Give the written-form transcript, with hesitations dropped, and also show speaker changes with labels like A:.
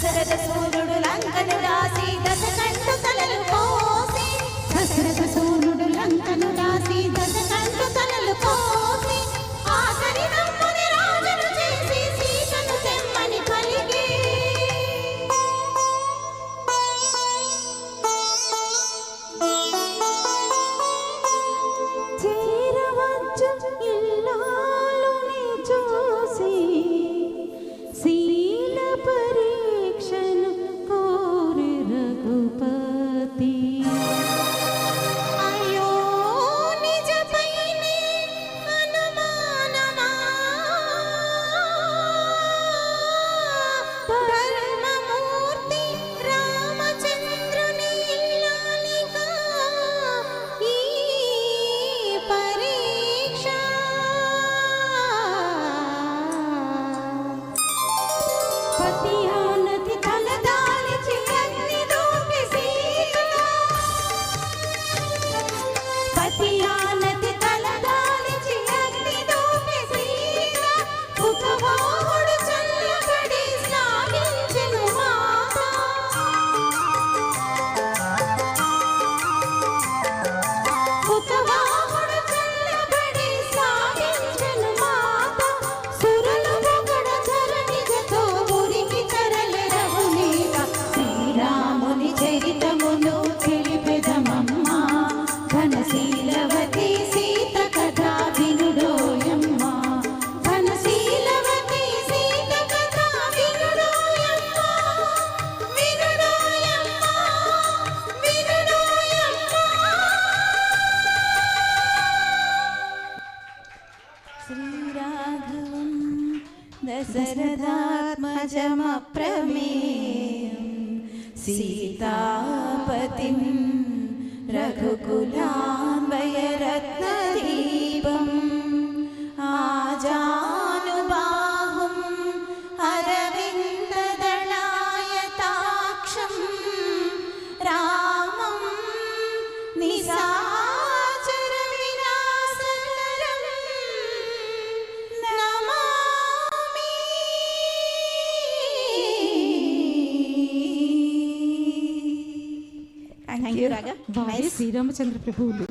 A: దశరథ సూర్యుడు లంకను రాసి దశకంఠు తలలు కోసి దశరథ సూర్యుడు లంకను రాసి దశకంఠు తలలు కోసి ఆఖరి నమ్ముని రాజును చేసి సీతను తెమ్మని పలికి చేరవచ్చు ఇల్లాలుని చూసి శీల పరీక్షను కోరి రఘుపతి అయ్యో నిజపైనే అనుమానమా ధర్మమూర్తి రామచంద్రుని ఇల్లాలిగా ఈ పరీక్ష పతియానతి తలదాల్చి అగ్ని దూకి సీత పతియానతి తలదాల్చి అగ్ని దూకి సీత కుతవాహుడు చల్లబడి సాగించెను మాత కుతవాహుడు చల్లబడి సాగించెను మాత సురలు పొగడ ధరణిగతో ఉరికి తరలి రఘునీత శ్రీరాముని చరితమును తెలిపెదమమ్మ ఘనశీలవతి సీత కథ వినుడోయమ్మ ఘనశీలవతి సీత కథ వినుడోయమ్మ వినుడోయమ్మ వినుడోయమ్మ శ్రీరాఘవం దశరథాత్మజమప్రమేయం సీతాపతిం రఘుకులాన్వయరత్నదీపం ఆజానుబాహుం అరవిందదళాయతాక్షం రామం నిశాచర వినాశకరం నమామి. థ్యాంక్ యూ రాగా.
B: శ్రీరామచంద్ర ప్రభువులు